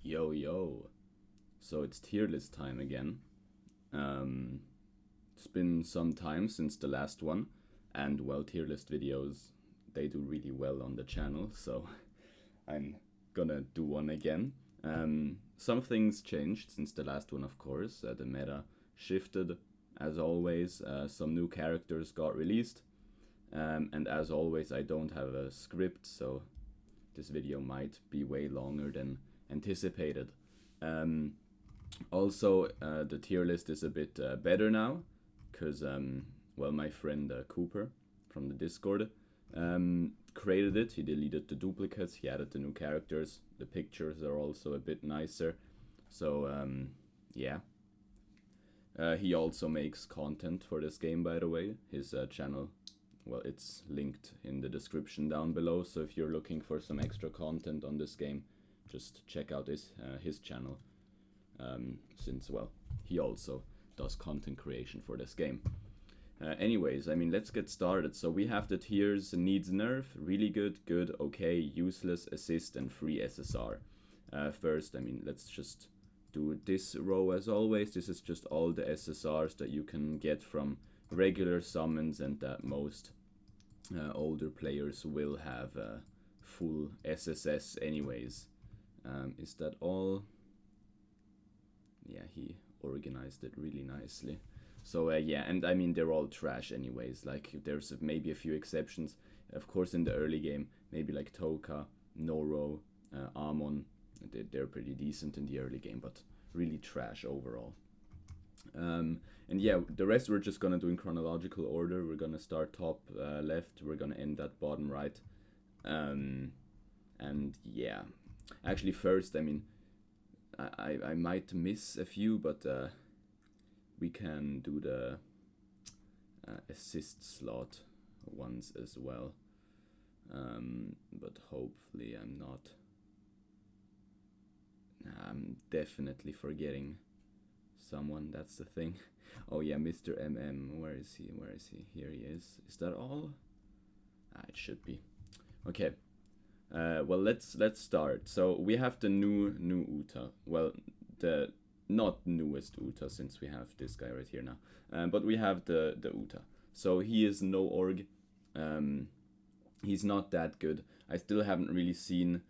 Yo, yo. So it's tier list time again. It's been some time since the last one, and well, tier list videos, they do really well on the channel, so I'm gonna do one again. Some things changed since the last one, of course. The meta shifted, as always. Some new characters got released, and as always, I don't have a script, so this video might be way longer than anticipated. Um, Also, the tier list is a bit better now, because, well, my friend Cooper from the Discord created it. He deleted the duplicates, he added the new characters. The pictures are also a bit nicer. So, yeah. He also makes content for this game, by the way. His channel, well, it's linked in the description down below. So if you're looking for some extra content on this game, just check out his channel. Since, well, he also does content creation for this game. Anyways, I mean, let's get started. So we have the tiers: needs nerf, really good, good, okay, useless, assist, and free SSR. First, I mean, let's just do this row as always. This is just all the SSRs that you can get from regular summons and that most older players will have full SSS anyways. Is that all? Yeah, he organized it really nicely. So yeah, and I mean, they're all trash anyways. Like, there's maybe a few exceptions. Of course, in the early game, maybe like Toka, Noro, Amon, they're pretty decent in the early game, but really trash overall. And yeah, the rest we're just gonna do in chronological order. We're gonna start top left, we're gonna end at bottom right. And yeah, actually first, I mean, I might miss a few, but we can do the assist slot ones as well. But hopefully I'm not. I'm definitely forgetting someone, that's the thing. Oh yeah, Mr. MM, where is he? Where is he? Here he is. Is that all? It should be. Okay. Well, let's start. So we have the new Uta. Well, the not newest Uta, since we have this guy right here now. But we have the Uta. So he is no org. He's not that good. I still haven't really seen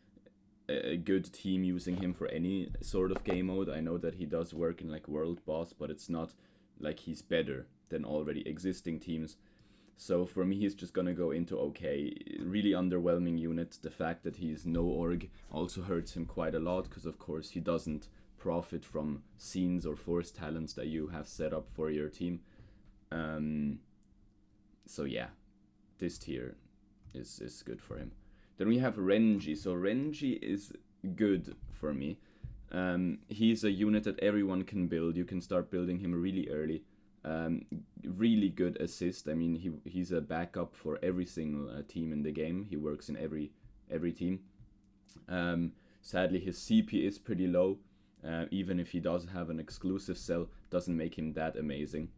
a good team using him for any sort of game mode. I know that he does work in like World Boss, but it's not like he's better than already existing teams. So for me, he's just gonna go into okay, really underwhelming unit. The fact that he's no org also hurts him quite a lot, because of course he doesn't profit from scenes or force talents that you have set up for your team. So yeah, this tier is good for him. Then we have Renji. So Renji is good for me. He's a unit that everyone can build. You can start building him really early. Really good assist. I mean, he's a backup for every single team in the game. He works in every team. Sadly, his CP is pretty low. Even if he does have an exclusive cell, doesn't make him that amazing.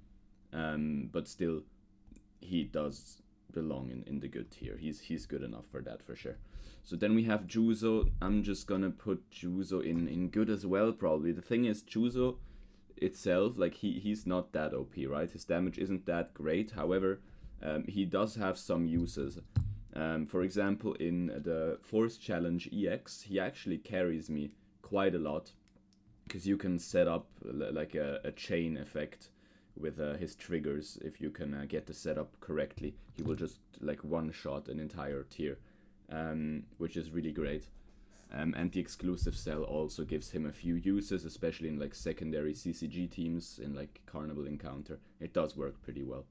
But still, he does belong in the good tier. He's good enough for that, for sure. So then we have Juzo. I'm just gonna put Juzo in good as well, probably. The thing is, Juzo itself, like, he's not that OP, right? His damage isn't that great. However, he does have some uses. For example, in the Force Challenge EX, he actually carries me quite a lot, because you can set up like a chain effect with his triggers. If you can get the setup correctly, he will just like one-shot an entire tier, which is really great. And the exclusive cell also gives him a few uses, especially in like secondary CCG teams, in like Carnival Encounter. It does work pretty well.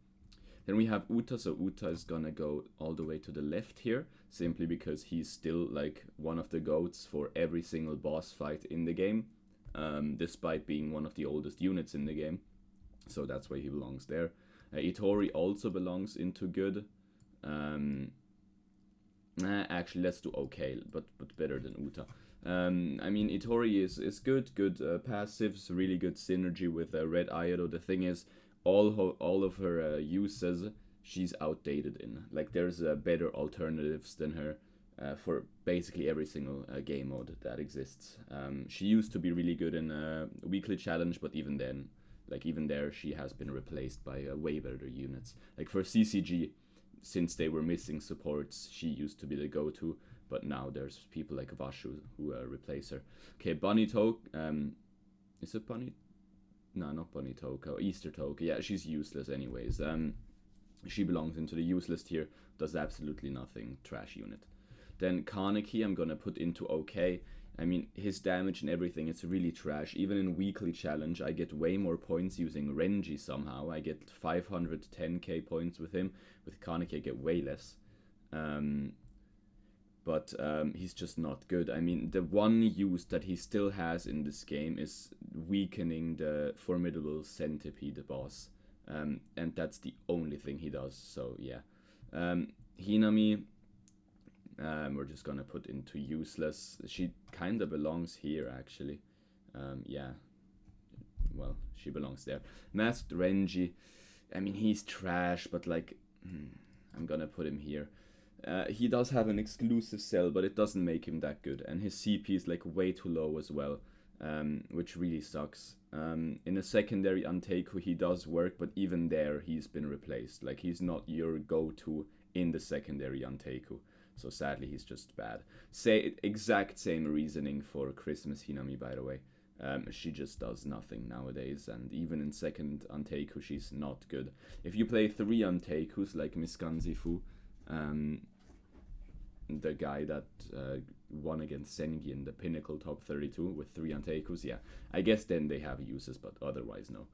Then we have Uta. So Uta is gonna go all the way to the left here, simply because he's still like one of the GOATs for every single boss fight in the game, despite being one of the oldest units in the game. So that's why he belongs there. Itori also belongs into good. Actually, let's do okay, but better than Uta. I mean, Itori is good passives, really good synergy with Red Ido. The thing is, all of her uses, she's outdated in. Like, there's better alternatives than her. for basically every single game mode that exists. She used to be really good in weekly challenge, but even then, like even there, she has been replaced by way better units. Like for CCG, since they were missing supports, she used to be the go-to, but now there's people like Vashu who replace her. Okay, Bunny Toke, is it Bunny? No, not Bunny Toke, Easter Toke. Yeah, she's useless anyways. She belongs into the useless tier, does absolutely nothing, trash unit. Then Kaneki I'm gonna put into okay. I mean, his damage and everything, it's really trash. Even in weekly challenge, I get way more points using Renji somehow. I get 510k points with him. With Kaneki, I get way less. But he's just not good. I mean, the one use that he still has in this game is weakening the formidable centipede boss. And that's the only thing he does, so yeah. Hinami, we're just gonna put into useless. She kinda belongs here, actually. Yeah, well, she belongs there. Masked Renji, I mean, he's trash, but like, I'm gonna put him here. He does have an exclusive cell, but it doesn't make him that good, and his CP is like way too low as well, which really sucks. In a secondary Anteku he does work, but even there he's been replaced. Like, he's not your go-to in the secondary Anteku, so sadly he's just bad. Exact same reasoning for Christmas Hinami, by the way. She just does nothing nowadays, and even in second Anteku she's not good. If you play 3 Antekus like Miskanzifu, the guy that won against Sengi in the Pinnacle Top 32 with 3 Antekus, yeah, I guess then they have uses, but otherwise no.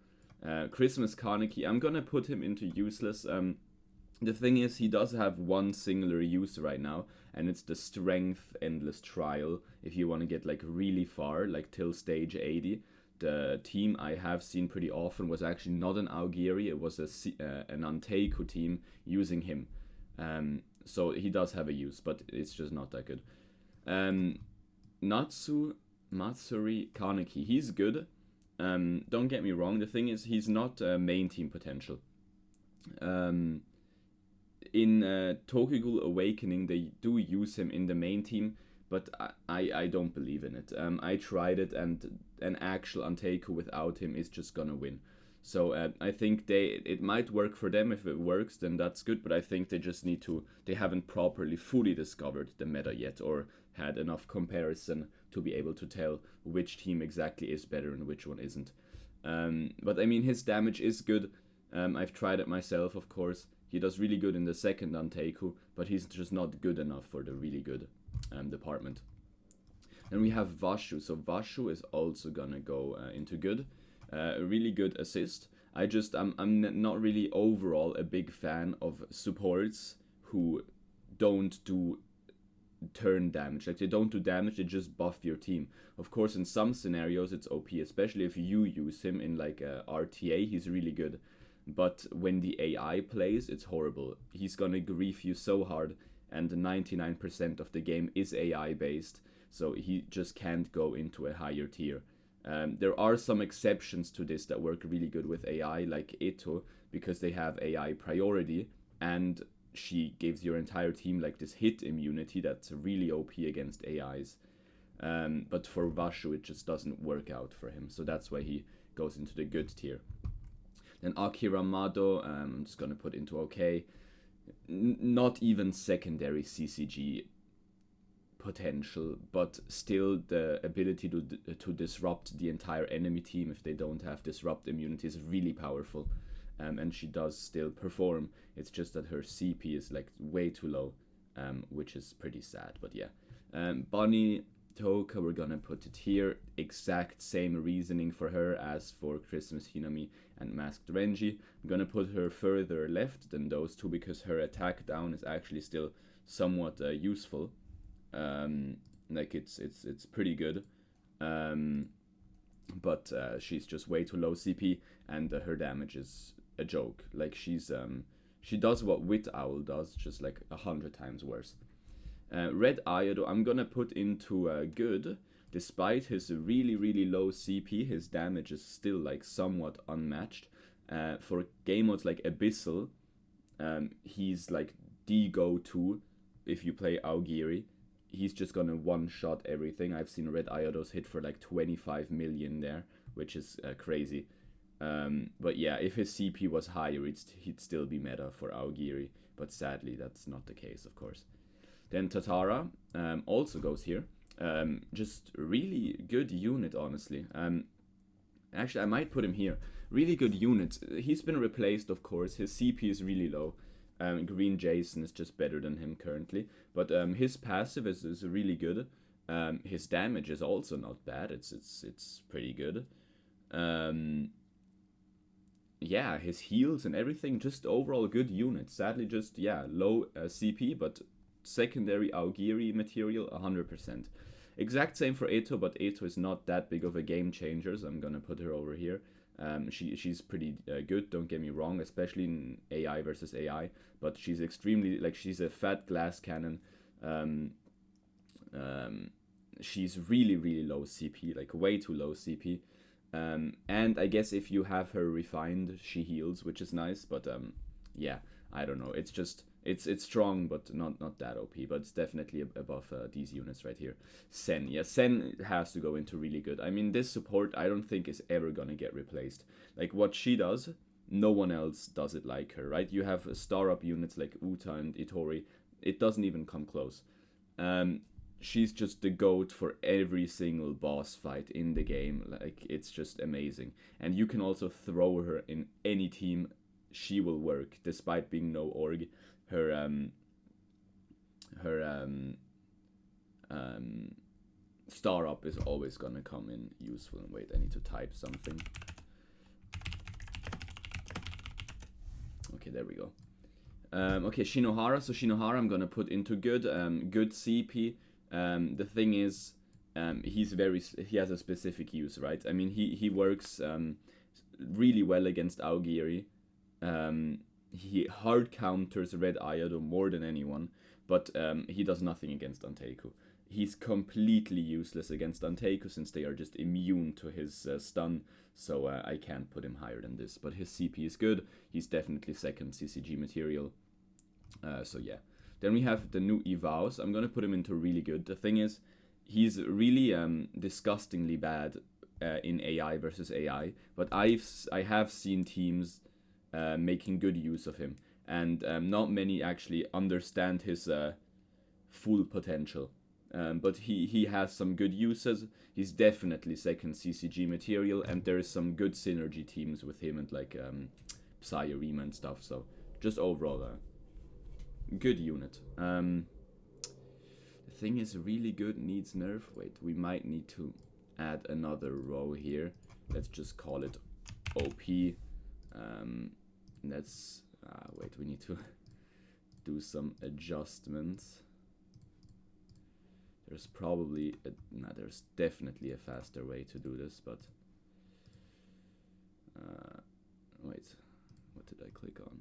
Christmas Kaneki, I'm gonna put him into useless. The thing is, he does have one singular use right now, and it's the Strength Endless Trial. If you want to get like really far, like till stage 80, the team I have seen pretty often was actually not an Augiri, it was an Anteku team using him. So he does have a use, but it's just not that good. Natsu Matsuri Kaneki, he's good. Don't get me wrong, the thing is, he's not main team potential. In Tokyo Awakening, they do use him in the main team, but I don't believe in it. I tried it, and an actual Anteku without him is just gonna win. So I think it might work for them. If it works, then that's good, but I think they just they haven't properly fully discovered the meta yet, or had enough comparison to be able to tell which team exactly is better and which one isn't. But I mean, his damage is good. I've tried it myself, of course. He does really good in the second Anteku, but he's just not good enough for the really good department. Then we have Vashu. So Vashu is also gonna go into good. A really good assist. I'm not really overall a big fan of supports who don't do turn damage. Like, they don't do damage, they just buff your team. Of course, in some scenarios it's OP, especially if you use him in like a RTA, he's really good. But when the AI plays, it's horrible. He's gonna grief you so hard, and 99% of the game is AI based, so he just can't go into a higher tier. There are some exceptions to this that work really good with AI, like Eto, because they have AI priority, and she gives your entire team like this hit immunity that's really OP against AIs. But for Vashu, it just doesn't work out for him, so that's why he goes into the good tier. Then Akira Mado, I'm just gonna put into okay. Not even secondary CCG potential, but still the ability to disrupt the entire enemy team if they don't have disrupt immunity is really powerful. And she does still perform. It's just that her CP is like way too low, which is pretty sad, but yeah. Bunny Toka, we're gonna put it here. Exact same reasoning for her as for Christmas Hinami and Masked Renji. I'm gonna put her further left than those two because her attack down is actually still somewhat useful. Like it's pretty good. But she's just way too low CP, and her damage is a joke. Like, she does what Wit Owl does, just like 100 times worse. Red Ayado, I'm gonna put into good. Despite his really low CP, his damage is still like somewhat unmatched. For game modes like Abyssal, he's like the go-to if you play Augiri, he's just gonna one-shot everything. I've seen Red Iodos hit for like 25 million there, which is crazy. But yeah, if his CP was higher, he'd still be meta for Augiri. But sadly, that's not the case, of course. Then Tatara also goes here. Just really good unit, honestly. Actually, I might put him here. Really good unit. He's been replaced, of course. His CP is really low. Green Jason is just better than him currently. But his passive is really good. His damage is also not bad. It's pretty good. Yeah, his heals and everything, just overall good unit. Sadly, just, yeah, low CP, but secondary Augiri material, 100%. Exact same for Eto, but Eto is not that big of a game changer, so I'm gonna put her over here. She's pretty good, don't get me wrong, especially in AI versus AI, but she's extremely, like, she's a fat glass cannon. She's really, really low CP, like way too low CP. And I guess if you have her refined, she heals, which is nice, but yeah, I don't know. It's just, it's strong, but not that OP, but it's definitely above these units right here. Sen, yeah, Sen has to go into really good. I mean, this support I don't think is ever gonna get replaced. Like, what she does, no one else does it like her, right? You have star-up units like Uta and Itori. It doesn't even come close. She's just the GOAT for every single boss fight in the game. Like, it's just amazing. And you can also throw her in any team. She will work, despite being no org. Her star up is always gonna come in useful. Wait, I need to type something. Okay, there we go. Okay, Shinohara. So Shinohara I'm gonna put into good. Good CP. The thing is, he has a specific use, right? I mean, he works really well against Aogiri. He hard counters Red Iodo more than anyone, but he does nothing against Anteiku. He's completely useless against Anteiku since they are just immune to his stun, so I can't put him higher than this. But his CP is good. He's definitely second CCG material. So yeah. Then we have the new Evaus. I'm gonna put him into really good. The thing is, he's really disgustingly bad in AI versus AI, but I have seen teams making good use of him, and not many actually understand his full potential. But he has some good uses. He's definitely second CCG material, and there is some good synergy teams with him and like Psyarima and stuff. So just overall, good unit. The thing is really good, needs nerf. Wait, we might need to add another row here. Let's just call it OP. Let's wait, we need to do some adjustments. There's probably there's definitely a faster way to do this, but wait, what did I click on?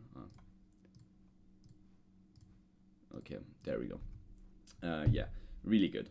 Okay, there we go. Yeah, really good.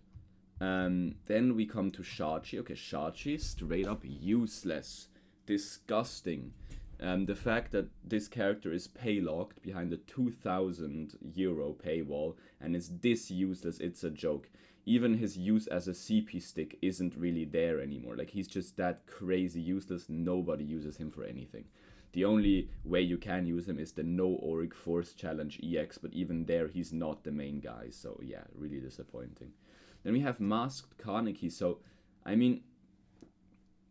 Then we come to Shachi. Okay, Shachi, straight up useless. Disgusting. The fact that this character is pay locked behind a 2,000 euro paywall and is this useless, it's a joke. Even his use as a CP stick isn't really there anymore. Like, he's just that crazy useless, nobody uses him for anything. The only way you can use him is the no org force challenge EX, but even there he's not the main guy, so yeah, really disappointing. Then we have Masked Kaneki. So I mean,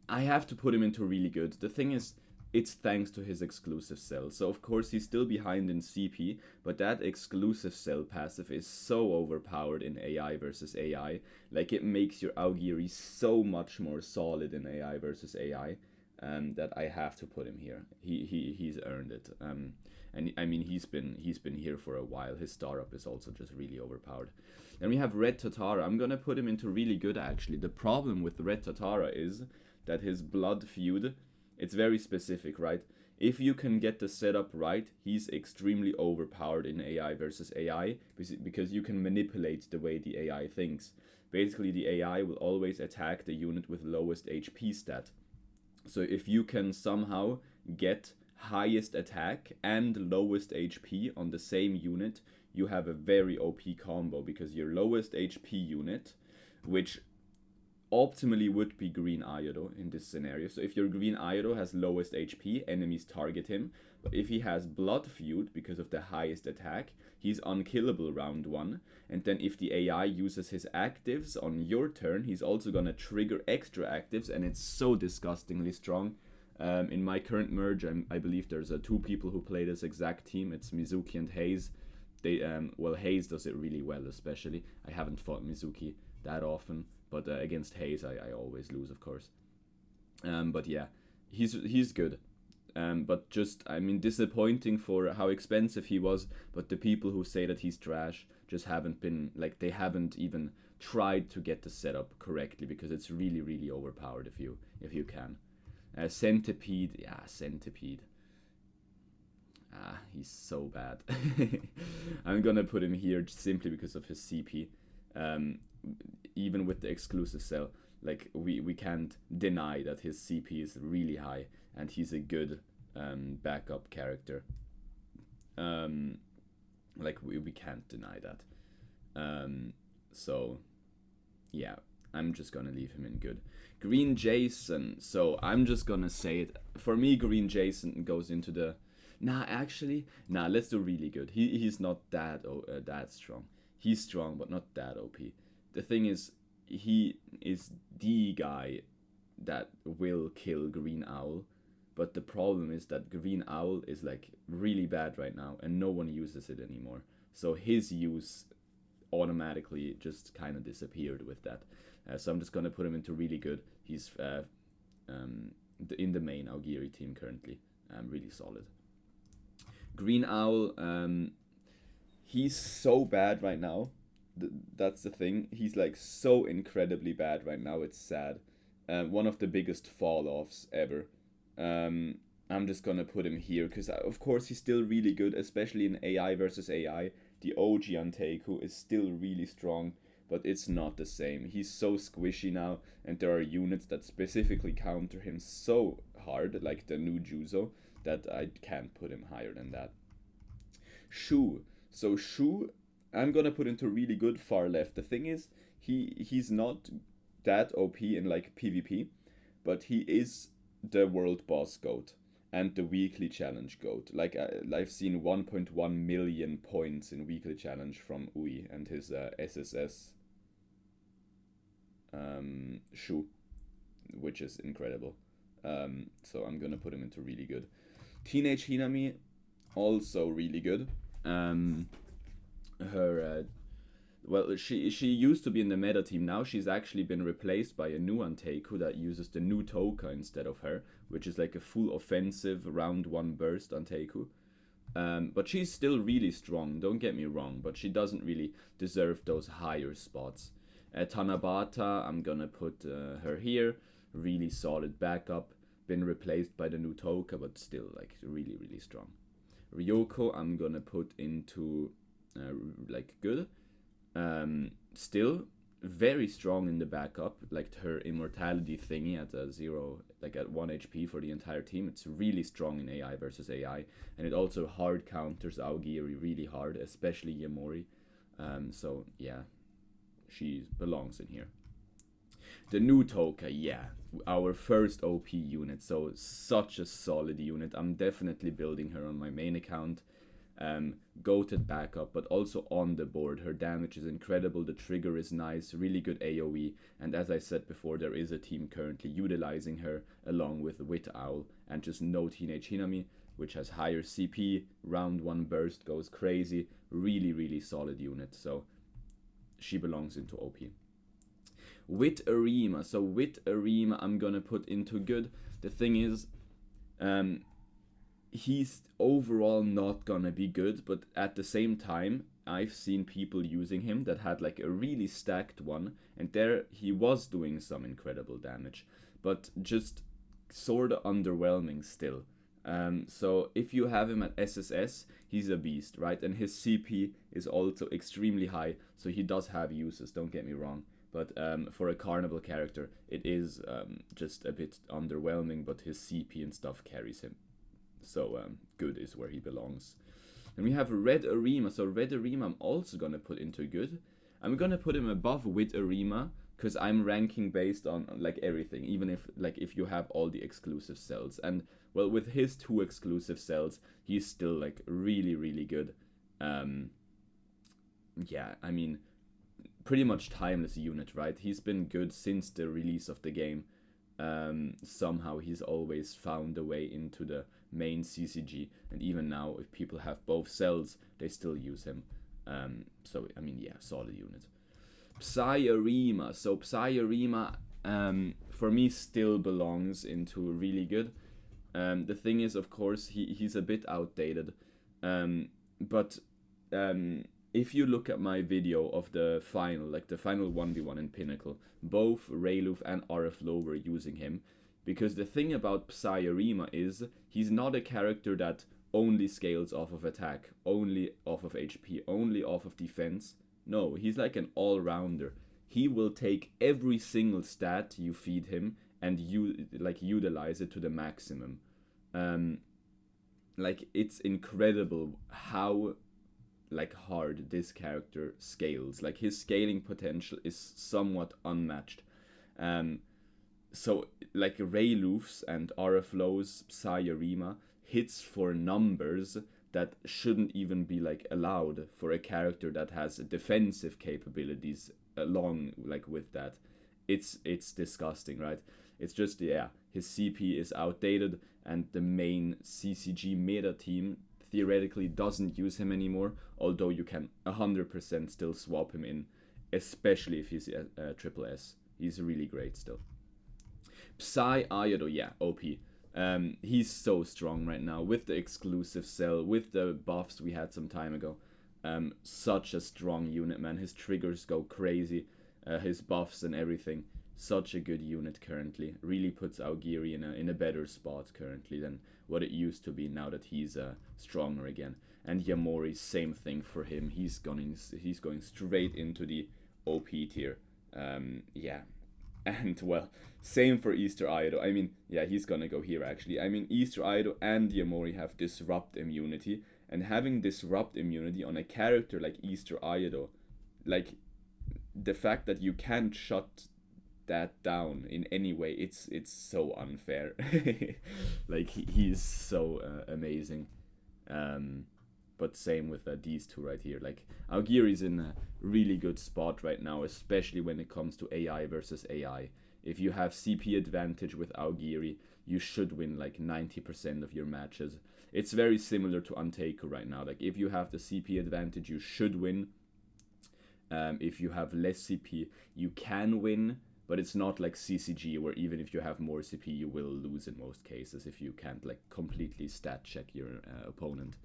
I have to put him into really good. The thing is, it's thanks to his exclusive cell. So of course he's still behind in CP, but that exclusive cell passive is so overpowered in AI versus AI. Like, it makes your Augiri so much more solid in AI versus AI. That I have to put him here. He's earned it. And I mean, he's been here for a while. His star up is also just really overpowered. Then we have Red Tatara. I'm gonna put him into really good actually. The problem with Red Tatara is that his blood feud, it's very specific, right? If you can get the setup right, he's extremely overpowered in AI versus AI because you can manipulate the way the AI thinks. Basically, the AI will always attack the unit with lowest HP stat. So if you can somehow get highest attack and lowest HP on the same unit, you have a very OP combo, because your lowest HP unit, which optimally would be Green Iodo in this scenario. So if your Green Iodo has lowest HP, enemies target him. But if he has Blood Feud because of the highest attack, he's unkillable round 1. And then if the AI uses his actives on your turn, he's also gonna trigger extra actives, and it's so disgustingly strong. In my current merge, I believe there's 2 people who play this exact team. It's Mizuki and Hayes. They well, Hayes does it really well, especially. I haven't fought Mizuki that often, but against Hayes I always lose, of course. But yeah, he's good. But just, I mean, disappointing for how expensive he was. But the people who say that he's trash just haven't been, like, they haven't even tried to get the setup correctly, because it's really, really overpowered if you can. Centipede, yeah, Centipede. He's so bad. I'm gonna put him here simply because of his CP. Even with the exclusive cell, like, we can't deny that his CP is really high, and he's a good backup character. Like, we can't deny that. So yeah, I'm just gonna leave him in good. Green Jason, so I'm just gonna say it. For me, Green Jason goes into the... Nah, let's do really good. He's not that strong. He's strong, but not that OP. The thing is, he is the guy that will kill Green Owl. But the problem is that Green Owl is, like, really bad right now, and no one uses it anymore. So his use automatically just kind of disappeared with that. So I'm just gonna put him into really good. He's in the main Augiri team currently. Really solid. Green Owl, he's so bad right now. That's the thing. He's, like, so incredibly bad right now. It's sad. One of the biggest fall-offs ever. I'm just gonna put him here because, of course, he's still really good, especially in AI versus AI. The OG Anteiku is still really strong, but it's not the same. He's so squishy now, and there are units that specifically counter him so hard, like the new Juzo, that I can't put him higher than that. Shu. So Shu, I'm gonna put into really good far left. The thing is, he's not that OP in, like, PvP, but he is the world boss goat and the weekly challenge goat. Like, I've seen 1.1 million points in weekly challenge from Ui and his SSS Shu, which is incredible. So I'm gonna put him into really good. Teenage Hinami, also really good. Well, she used to be in the meta team. Now she's actually been replaced by a new Anteiku that uses the new Toka instead of her, which is like a full offensive round 1 burst Anteiku. But she's still really strong, don't get me wrong, but she doesn't really deserve those higher spots. Tanabata, I'm gonna put her here. Really solid backup. Been replaced by the new Toka, but still, like, really, really strong. Ryoko, I'm gonna put into like good. Still very strong in the backup, like her immortality thingy at 0, like at 1 HP for the entire team. It's really strong in AI versus AI, and it also hard counters Aogiri really hard, especially Yamori. So yeah, she belongs in here. The new Toka, yeah, our first OP unit, so such a solid unit. I'm definitely building her on my main account. Goated backup, but also on the board. Her damage is incredible, the trigger is nice, really good AoE, and as I said before, there is a team currently utilizing her along with Wit Owl and just no Teenage Hinami, which has higher CP, round 1 burst goes crazy, really, really solid unit, so she belongs into OP. With Arima, so with Arima I'm gonna put into good. The thing is, he's overall not gonna be good, but at the same time, I've seen people using him that had, like, a really stacked one, and there he was doing some incredible damage, but just sort of underwhelming still. So if you have him at SSS, he's a beast, right? And his CP is also extremely high, so he does have uses, don't get me wrong. But for a Carnival character, it is just a bit underwhelming, but his CP and stuff carries him. So good is where he belongs. And we have Red Arima. So Red Arima I'm also gonna put into good. I'm gonna put him above Wit Arima because I'm ranking based on like everything, even if you have all the exclusive cells. And well, with his 2 exclusive cells, he's still like really, really good. Yeah, I mean, pretty much timeless unit, right? He's been good since the release of the game. Somehow he's always found a way into the main CCG, and even now, if people have both cells, they still use him. So I mean, yeah, solid unit. Psyarima. So Psyarima, for me, still belongs into really good. The thing is, of course, he's a bit outdated, but if you look at my video of the final, like the final 1v1 in Pinnacle, both Rayluf and Ariflo were using him, because the thing about Psyarima is he's not a character that only scales off of attack, only off of HP, only off of defense. No, he's like an all-rounder. He will take every single stat you feed him and utilize it to the maximum. Like it's incredible how like hard this character scales. Like his scaling potential is somewhat unmatched. So like Rayluf's and Ariflo's Psyarima hits for numbers that shouldn't even be like allowed for a character that has defensive capabilities along like with that. It's disgusting, right? It's just, yeah, his CP is outdated and the main CCG meta team theoretically doesn't use him anymore, although you can 100% still swap him in, especially if he's triple S. He's really great still. Psy Ayado, yeah, OP. He's so strong right now with the exclusive cell, with the buffs we had some time ago. Such a strong unit, man. His triggers go crazy, his buffs and everything. Such a good unit currently. Really puts Augiri in a better spot currently than what it used to be now that he's stronger again. And Yamori, same thing for him. He's going straight into the OP tier. Yeah. And well, same for Easter Aido. I mean, yeah, he's gonna go here actually. I mean, Easter Aido and Yamori have disrupt immunity, and having disrupt immunity on a character like Easter Aido, like the fact that you can't shut that down in any way, it's so unfair. Like he's so amazing. But same with these two right here. Like Augiri's in a really good spot right now, especially when it comes to AI versus AI. If you have CP advantage with Augiri, you should win like 90% of your matches. It's very similar to Untaker right now. Like if you have the CP advantage, you should win. If you have less CP, you can win, but it's not like CCG where even if you have more CP, you will lose in most cases if you can't like completely stat check your opponent.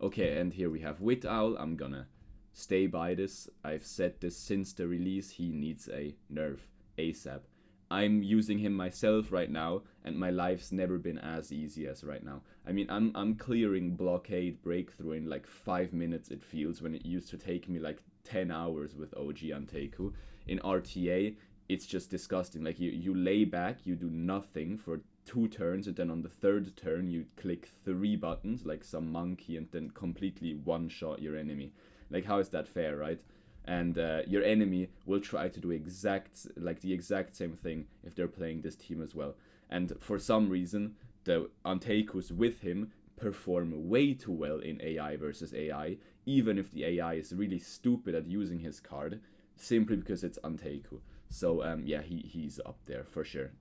Okay, and here we have Wit Owl. I'm gonna stay by this. I've said this since the release. He needs a nerf ASAP. I'm using him myself right now, and my life's never been as easy as right now. I mean, I'm clearing Blockade Breakthrough in like 5 minutes, it feels, when it used to take me like 10 hours with OG Anteku. In RTA, it's just disgusting. Like you lay back, you do nothing for 2 turns, and then on the 3rd turn you click 3 buttons like some monkey and then completely one-shot your enemy. Like how is that fair, right? And your enemy will try to do the exact same thing if they're playing this team as well. And for some reason, the Antekus with him perform way too well in AI versus AI, even if the AI is really stupid at using his card, simply because it's Anteku. So yeah, he's up there for sure.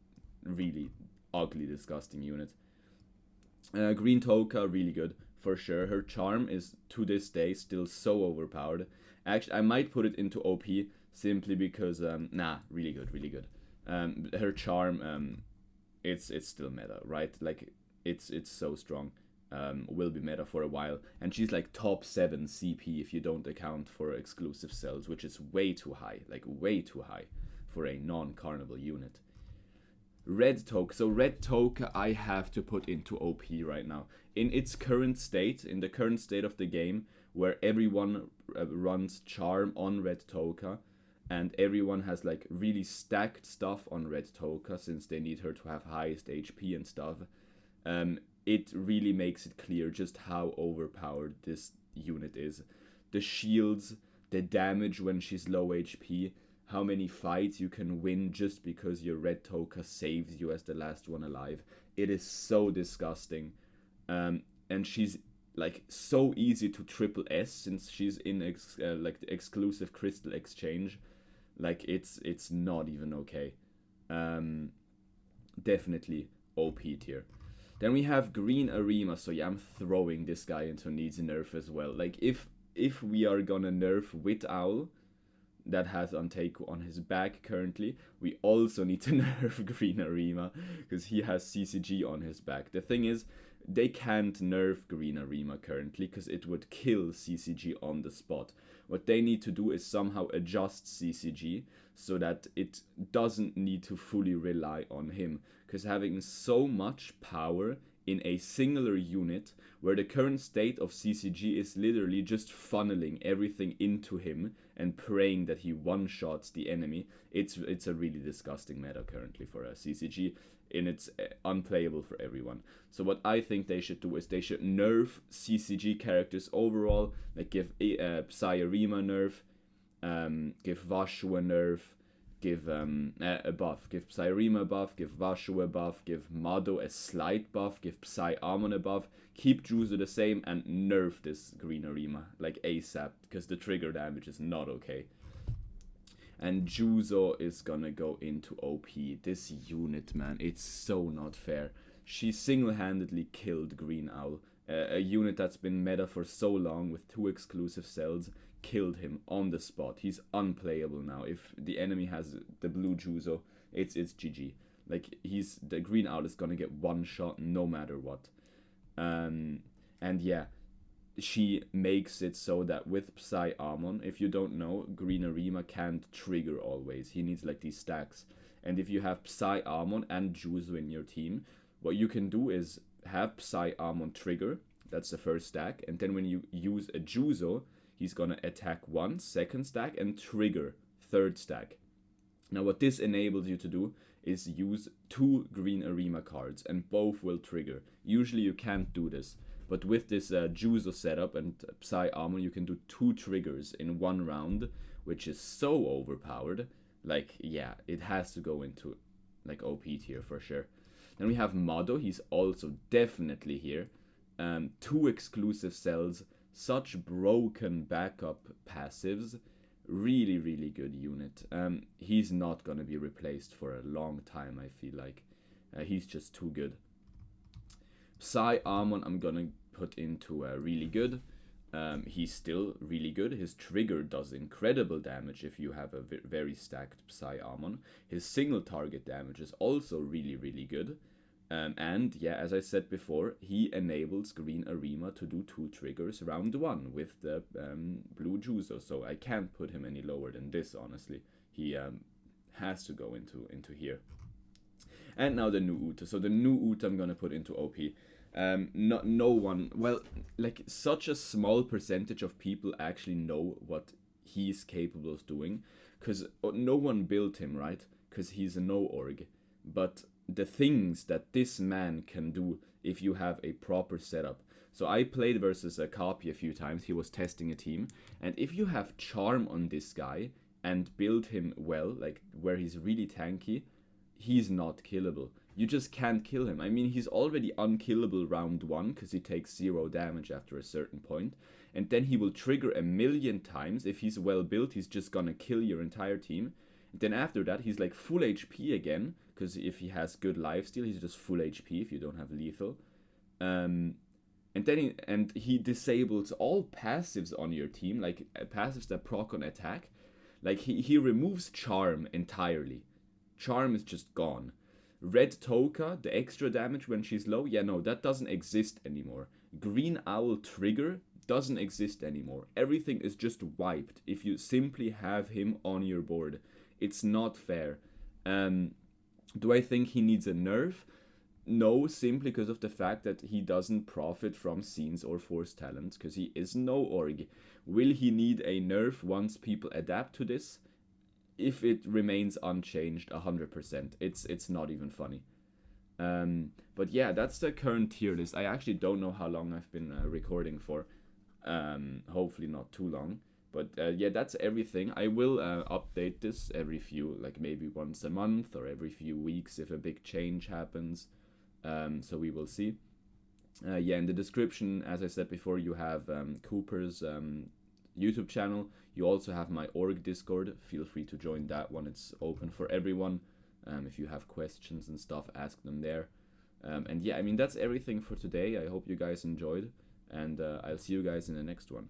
Really ugly, disgusting unit. Green Toka, really good for sure. Her charm is to this day still so overpowered. Actually, I might put it into OP simply because really good, really good. Her charm, it's still meta, right? Like it's so strong. Will be meta for a while, and she's like top 7 CP if you don't account for exclusive cells, which is way too high, like way too high for a non-carnival unit. Red Toka. So Red Toka I have to put into OP right now. In its current state, in the current state of the game, where everyone runs charm on Red Toka, and everyone has like really stacked stuff on Red Toka since they need her to have highest HP and stuff. it really makes it clear just how overpowered this unit is. The shields, the damage when she's low HP, how many fights you can win just because your red Toka saves you as the last one alive. It is so disgusting. And she's like so easy to triple S since she's in like the exclusive crystal exchange. Like it's not even okay. Definitely OP tier. Then we have Green Arima, so yeah, I'm throwing this guy into needs nerf as well. Like if we are gonna nerf Wit Owl, that has Untake on his back currently, we also need to nerf Green Arima because he has CCG on his back. The thing is, they can't nerf Green Arima currently because it would kill CCG on the spot. What they need to do is somehow adjust CCG so that it doesn't need to fully rely on him, because having so much power in a singular unit where the current state of CCG is literally just funneling everything into him and praying that he one-shots the enemy, it's a really disgusting meta currently for a CCG, and it's unplayable for everyone. So what I think they should do is they should nerf CCG characters overall, like give Psyarima nerf, give Vashu a nerf, give a buff, give Psyrema a buff, give Vashu a buff, give Mado a slight buff, give Psy Amon a buff, keep Juzo the same, and nerf this Green Arima, like ASAP, because the trigger damage is not okay. And Juzo is gonna go into OP. This unit, man, it's so not fair. She single-handedly killed Green Owl, a unit that's been meta for so long with 2 exclusive cells, killed him on the spot. He's unplayable now. If the enemy has the blue Juzo, it's GG. Like, the Green Owl is gonna get one shot no matter what. And yeah, she makes it so that with Psy Amon, if you don't know, Green Arima can't trigger always. He needs like these stacks. And if you have Psy Amon and Juzo in your team, what you can do is have Psy Amon trigger. That's the first stack. And then when you use a Juzo, he's gonna attack once, second stack, and trigger, third stack. Now what this enables you to do is use 2 Green Arima cards, and both will trigger. Usually you can't do this, but with this Juzo setup and Psy Amon, you can do 2 triggers in one round, which is so overpowered. Like, yeah, it has to go into like OP tier for sure. Then we have Mado, he's also definitely here. 2 exclusive cells, such broken backup passives, really, really good unit. He's not gonna be replaced for a long time, I feel like. He's just too good. Psy Amon I'm gonna put into really good. He's still really good. His trigger does incredible damage if you have a very stacked Psy Amon. His single target damage is also really, really good. And yeah, as I said before, he enables Green Arima to do 2 triggers round 1 with the blue Juzo, so I can't put him any lower than this, honestly. He has to go into here. And now the new Uta. So the new Uta I'm gonna put into OP. No one, well, like such a small percentage of people actually know what he's capable of doing, because no one built him, right? Because he's a no org. But the things that this man can do if you have a proper setup. So I played versus a copy a few times. He was testing a team, and if you have charm on this guy and build him well, like where he's really tanky, he's not killable. You just can't kill him. I mean, he's already unkillable round 1 because he takes 0 damage after a certain point, and then he will trigger a million times. If he's well built, he's just gonna kill your entire team. Then after that, he's like full HP again, because if he has good lifesteal, he's just full HP if you don't have lethal. And then he disables all passives on your team, like passives that proc on attack. Like he removes charm entirely. Charm is just gone. Red Toka, the extra damage when she's low, yeah, no, that doesn't exist anymore. Green Owl trigger doesn't exist anymore. Everything is just wiped if you simply have him on your board. It's not fair. Do I think he needs a nerf? No, simply because of the fact that he doesn't profit from scenes or force talents, because he is no org. Will he need a nerf once people adapt to this? If it remains unchanged 100%, it's not even funny. But yeah, that's the current tier list. I actually don't know how long I've been recording for. Hopefully not too long. But yeah, that's everything. I will update this every few, like maybe once a month or every few weeks if a big change happens. So we will see. Yeah, in the description, as I said before, you have Cooper's YouTube channel. You also have my org Discord. Feel free to join that one. It's open for everyone. If you have questions and stuff, ask them there. And yeah, I mean, that's everything for today. I hope you guys enjoyed, and I'll see you guys in the next one.